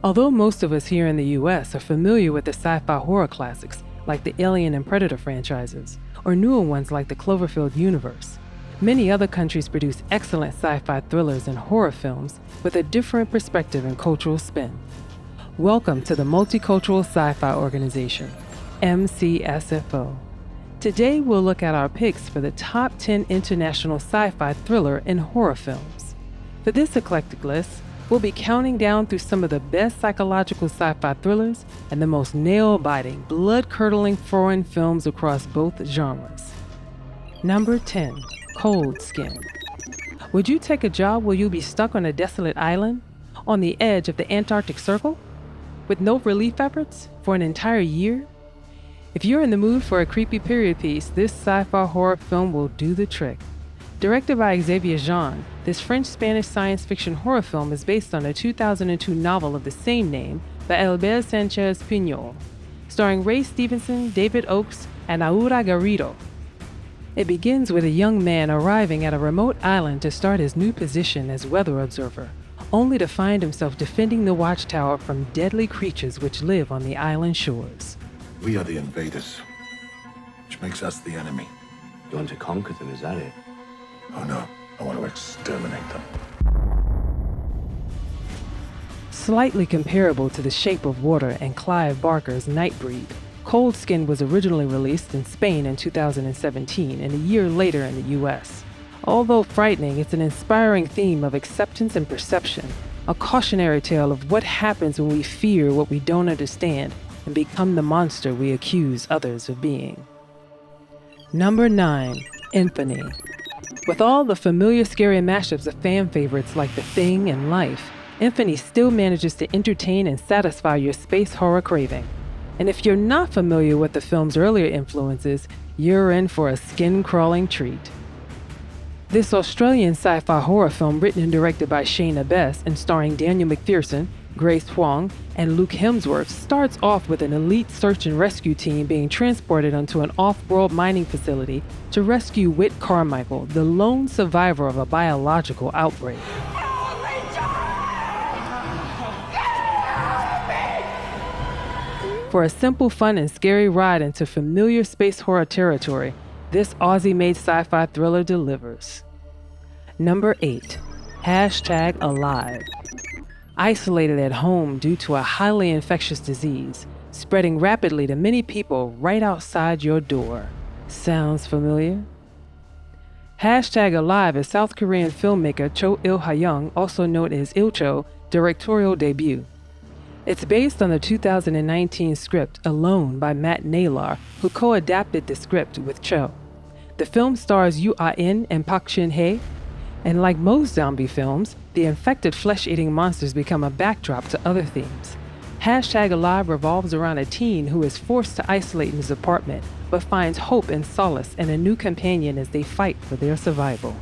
Although most of us here in the US are familiar with the sci-fi horror classics like the Alien and Predator franchises, or newer ones like the Cloverfield Universe, many other countries produce excellent sci-fi thrillers and horror films with a different perspective and cultural spin. Welcome to the Multicultural Sci-fi Organization, MCSFO. Today we'll look at our picks for the top 10 international sci-fi thriller and horror films. For this eclectic list, we'll be counting down through some of the best psychological sci-fi thrillers and the most nail-biting, blood-curdling foreign films across both genres. Number 10, Cold Skin. Would you take a job where you'll be stuck on a desolate island on the edge of the Antarctic Circle with no relief efforts for an entire year? If you're in the mood for a creepy period piece, this sci-fi horror film will do the trick. Directed by Xavier Jean, this French-Spanish science fiction horror film is based on a 2002 novel of the same name by Albert Sanchez Piñol, starring Ray Stevenson, David Oakes, and Aura Garrido. It begins with a young man arriving at a remote island to start his new position as weather observer, only to find himself defending the watchtower from deadly creatures which live on the island shores. We are the invaders, which makes us the enemy. You want to conquer them, is that it? Oh no, I want to exterminate them. Slightly comparable to The Shape of Water and Clive Barker's Nightbreed, Cold Skin was originally released in Spain in 2017 and a year later in the US. Although frightening, it's an inspiring theme of acceptance and perception, a cautionary tale of what happens when we fear what we don't understand and become the monster we accuse others of being. Number 9, Infamy. With all the familiar scary mashups of fan favorites like The Thing and Life, Infamy still manages to entertain and satisfy your space horror craving. And if you're not familiar with the film's earlier influences, you're in for a skin-crawling treat. This Australian sci-fi horror film, written and directed by Shayna Bess and starring Daniel McPherson, Grace Huang, and Luke Hemsworth, starts off with an elite search and rescue team being transported onto an off-world mining facility to rescue Whit Carmichael, the lone survivor of a biological outbreak. For a simple, fun, and scary ride into familiar space horror territory, this Aussie-made sci-fi thriller delivers. Number 8, #Alive. Isolated at home due to a highly infectious disease, spreading rapidly to many people right outside your door. Sounds familiar? #Alive is South Korean filmmaker Cho Il-ha-young, also known as Il-cho, directorial debut. It's based on the 2019 script Alone by Matt Naylor, who co-adapted the script with Cho. The film stars Yoo Ah-in and Park Shin-hye, and like most zombie films, the infected flesh-eating monsters become a backdrop to other themes. #Alive revolves around a teen who is forced to isolate in his apartment, but finds hope and solace in a new companion as they fight for their survival.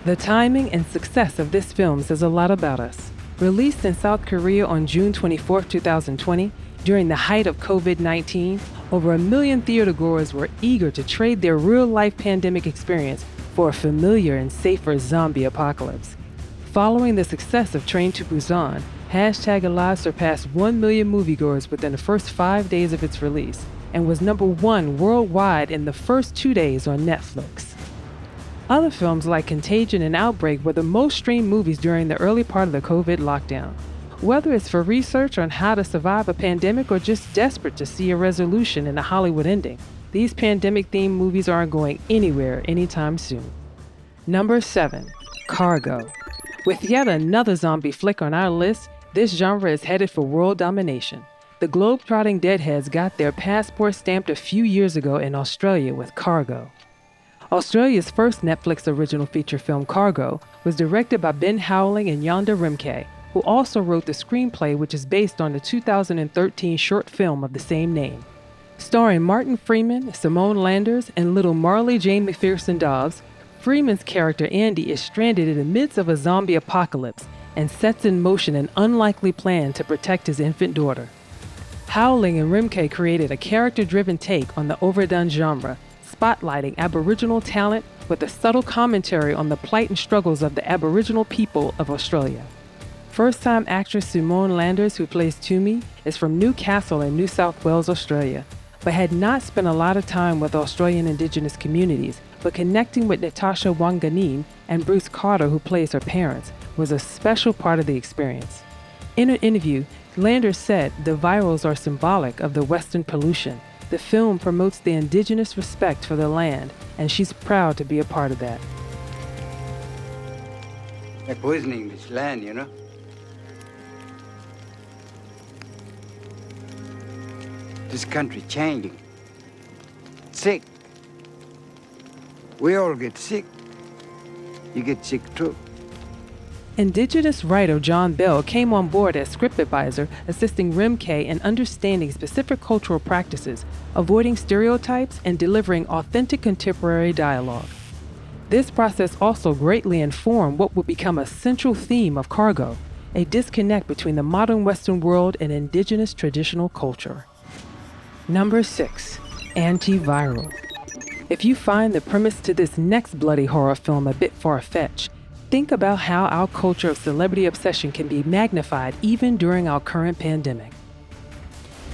The timing and success of this film says a lot about us. Released in South Korea on June 24, 2020, during the height of COVID-19, over 1 million theatergoers were eager to trade their real-life pandemic experience for a familiar and safer zombie apocalypse. Following the success of Train to Busan, #Alive surpassed 1 million moviegoers within the first 5 days of its release and was number 1 worldwide in the first 2 days on Netflix. Other films like Contagion and Outbreak were the most streamed movies during the early part of the COVID lockdown. Whether it's for research on how to survive a pandemic or just desperate to see a resolution in a Hollywood ending, these pandemic-themed movies aren't going anywhere anytime soon. Number 7, Cargo. With yet another zombie flick on our list, this genre is headed for world domination. The globe-trotting deadheads got their passport stamped a few years ago in Australia with Cargo. Australia's first Netflix original feature film, Cargo, was directed by Ben Howling and Yonda Rimke, who also wrote the screenplay, which is based on the 2013 short film of the same name. Starring Martin Freeman, Simone Landers, and little Marley Jane McPherson Dobbs, Freeman's character Andy is stranded in the midst of a zombie apocalypse and sets in motion an unlikely plan to protect his infant daughter. Howling and Rimke created a character-driven take on the overdone genre, spotlighting Aboriginal talent with a subtle commentary on the plight and struggles of the Aboriginal people of Australia. First-time actress Simone Landers, who plays Toomey, is from Newcastle in New South Wales, Australia, but had not spent a lot of time with Australian Indigenous communities, but connecting with Natasha Wanganeen and Bruce Carter, who plays her parents, was a special part of the experience. In an interview, Landers said the virals are symbolic of the Western pollution. The film promotes the Indigenous respect for the land, and she's proud to be a part of that. They're poisoning this land, you know? This country changing. Sick. We all get sick. You get sick too. Indigenous writer John Bell came on board as script advisor, assisting Rimke in understanding specific cultural practices, avoiding stereotypes, and delivering authentic contemporary dialogue. This process also greatly informed what would become a central theme of Cargo, a disconnect between the modern Western world and indigenous traditional culture. Number 6. Antiviral. If you find the premise to this next bloody horror film a bit far-fetched, think about how our culture of celebrity obsession can be magnified even during our current pandemic.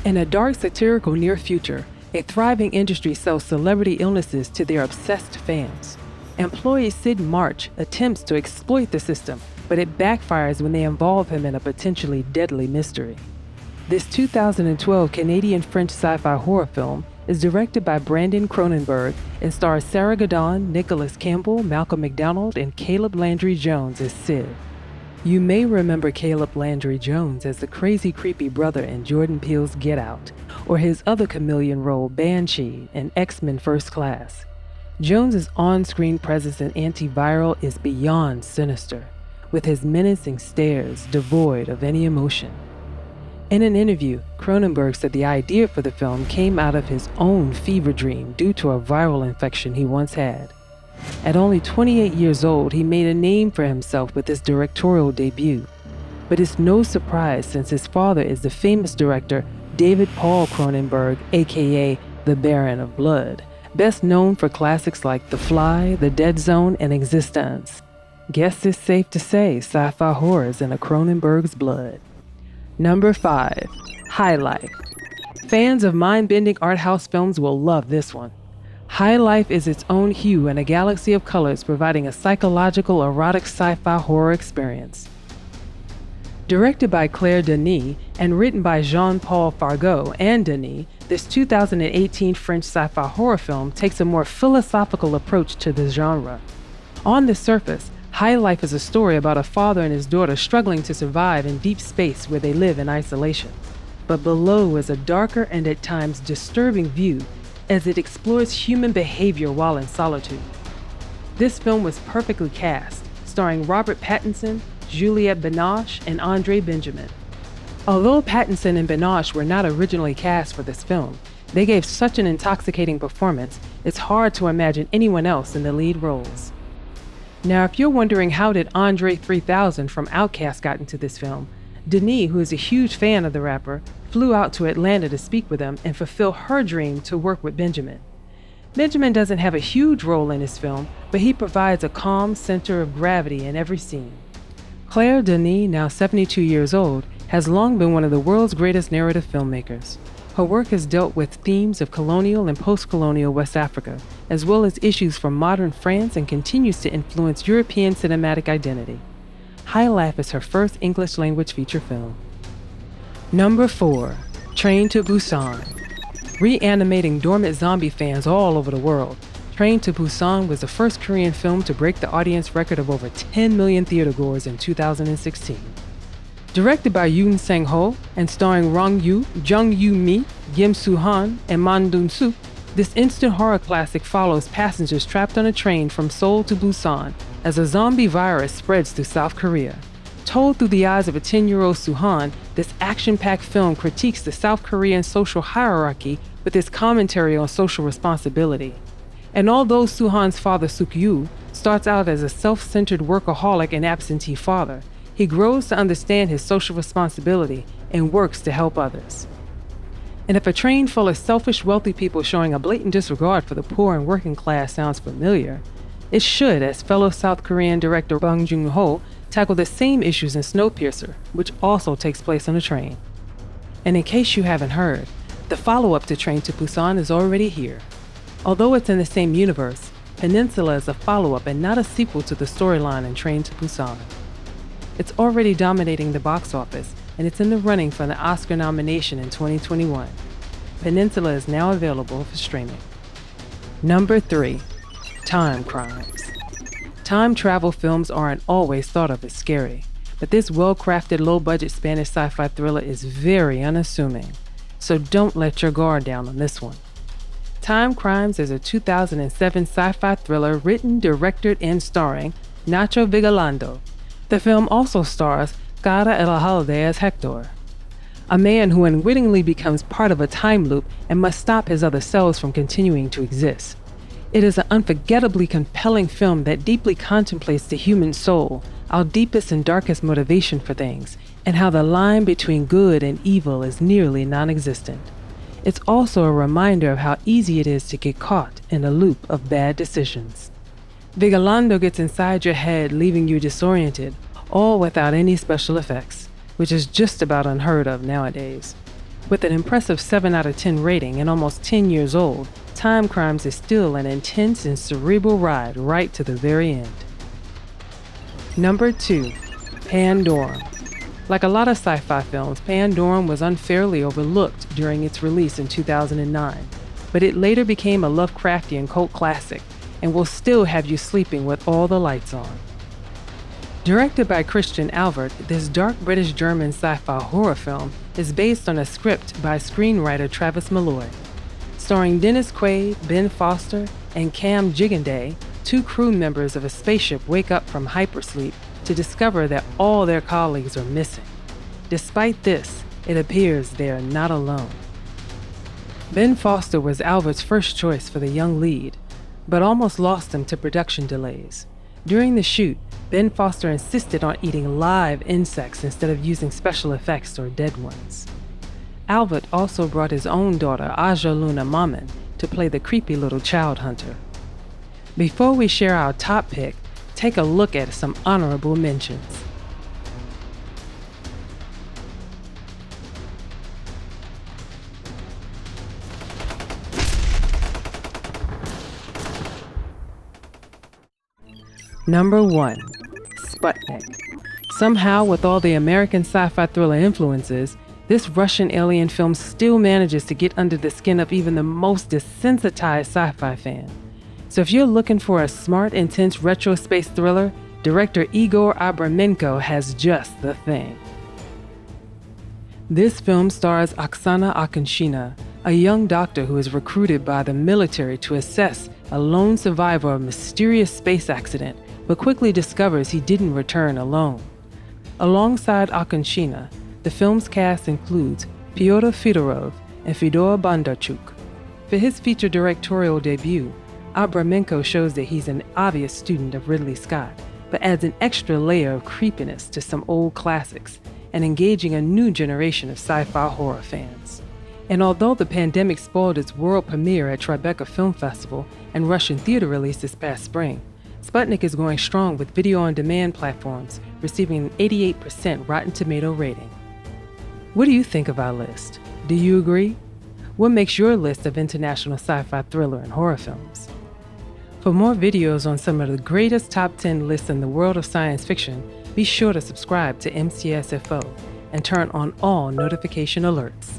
In a dark satirical near future, a thriving industry sells celebrity illnesses to their obsessed fans. Employee Sid March attempts to exploit the system, but it backfires when they involve him in a potentially deadly mystery. This 2012 Canadian-French sci-fi horror film is directed by Brandon Cronenberg and stars Sarah Gadon, Nicholas Campbell, Malcolm McDonald, and Caleb Landry Jones as Sid. You may remember Caleb Landry Jones as the crazy, creepy brother in Jordan Peele's Get Out, or his other chameleon role, Banshee, in X-Men First Class. Jones's on-screen presence in Antiviral is beyond sinister, with his menacing stares devoid of any emotion. In an interview, Cronenberg said the idea for the film came out of his own fever dream due to a viral infection he once had. At only 28 years old, he made a name for himself with his directorial debut. But it's no surprise since his father is the famous director David Paul Cronenberg, aka the Baron of Blood, best known for classics like The Fly, The Dead Zone, and Existence. Guess it's safe to say sci-fi horror is in a Cronenberg's blood. Number 5. High Life. Fans of mind-bending art house films will love this one. High Life is its own hue in a galaxy of colors, providing a psychological, erotic sci-fi horror experience. Directed by Claire Denis and written by Jean-Paul Fargeau and Denis, this 2018 French sci-fi horror film takes a more philosophical approach to the genre. On the surface, High Life is a story about a father and his daughter struggling to survive in deep space where they live in isolation. But below is a darker and at times disturbing view as it explores human behavior while in solitude. This film was perfectly cast, starring Robert Pattinson, Juliette Binoche, and Andre Benjamin. Although Pattinson and Binoche were not originally cast for this film, they gave such an intoxicating performance, it's hard to imagine anyone else in the lead roles. Now, if you're wondering how did Andre 3000 from Outkast got into this film, Denis, who is a huge fan of the rapper, flew out to Atlanta to speak with him and fulfill her dream to work with Benjamin. Benjamin doesn't have a huge role in this film, but he provides a calm center of gravity in every scene. Claire Denis, now 72 years old, has long been one of the world's greatest narrative filmmakers. Her work has dealt with themes of colonial and post-colonial West Africa, as well as issues from modern France, and continues to influence European cinematic identity. High Life is her first English-language feature film. Number 4. Train to Busan. Reanimating dormant zombie fans all over the world, Train to Busan was the first Korean film to break the audience record of over 10 million theatergoers in 2016. Directed by Yoon Sang-ho and starring Rong Yu, Jung Yoo-mi, Kim Soo-han, and Man Dun-suk, this instant horror classic follows passengers trapped on a train from Seoul to Busan as a zombie virus spreads through South Korea. Told through the eyes of a 10-year-old Soo-han, this action-packed film critiques the South Korean social hierarchy with its commentary on social responsibility. And although Soo-han's father Suk-yu starts out as a self-centered workaholic and absentee father, he grows to understand his social responsibility and works to help others. And if a train full of selfish, wealthy people showing a blatant disregard for the poor and working class sounds familiar, it should, as fellow South Korean director Bong Joon-ho tackle the same issues in Snowpiercer, which also takes place on a train. And in case you haven't heard, the follow-up to Train to Busan is already here. Although it's in the same universe, Peninsula is a follow-up and not a sequel to the storyline in Train to Busan. It's already dominating the box office, and it's in the running for the Oscar nomination in 2021. Peninsula is now available for streaming. Number 3. Time crimes. Time travel films aren't always thought of as scary, but this well-crafted low-budget Spanish sci-fi thriller is very unassuming, so don't let your guard down on this one. Time Crimes is a 2007 sci-fi thriller written, directed, and starring Nacho Vigalondo. The film also stars Cara Elhalde as Hector, a man who unwittingly becomes part of a time loop and must stop his other selves from continuing to exist. It is an unforgettably compelling film that deeply contemplates the human soul, our deepest and darkest motivation for things, and how the line between good and evil is nearly non-existent. It's also a reminder of how easy it is to get caught in a loop of bad decisions. Vigalondo gets inside your head, leaving you disoriented, all without any special effects, which is just about unheard of nowadays. With an impressive 7 out of 10 rating and almost 10 years old, Time Crimes is still an intense and cerebral ride right to the very end. Number 2. Pandora. Like a lot of sci-fi films, Pandora was unfairly overlooked during its release in 2009, but it later became a Lovecraftian cult classic and will still have you sleeping with all the lights on. Directed by Christian Albert, this dark British-German sci-fi horror film is based on a script by screenwriter Travis Malloy. Starring Dennis Quaid, Ben Foster, and Cam Gigandet, 2 crew members of a spaceship wake up from hypersleep to discover that all their colleagues are missing. Despite this, it appears they are not alone. Ben Foster was Albert's first choice for the young lead, but almost lost him to production delays. During the shoot, Ben Foster insisted on eating live insects instead of using special effects or dead ones. Albert also brought his own daughter, Aja Luna Maman, to play the creepy little child hunter. Before we share our top pick, take a look at some honorable mentions. Number 1. Sputnik. Somehow, with all the American sci-fi thriller influences, this Russian alien film still manages to get under the skin of even the most desensitized sci-fi fan. So if you're looking for a smart, intense retro space thriller, director Igor Abramenko has just the thing. This film stars Oksana Akinshina, a young doctor who is recruited by the military to assess a lone survivor of a mysterious space accident, but quickly discovers he didn't return alone. Alongside Akinshina, the film's cast includes Pyotr Fedorov and Fedor Bondarchuk. For his feature directorial debut, Abramenko shows that he's an obvious student of Ridley Scott, but adds an extra layer of creepiness to some old classics and engaging a new generation of sci-fi horror fans. And although the pandemic spoiled its world premiere at Tribeca Film Festival and Russian theater release this past spring, Sputnik is going strong with video-on-demand platforms, receiving an 88% Rotten Tomato rating. What do you think of our list? Do you agree? What makes your list of international sci-fi thriller and horror films? For more videos on some of the greatest top 10 lists in the world of science fiction, be sure to subscribe to MCSFO and turn on all notification alerts.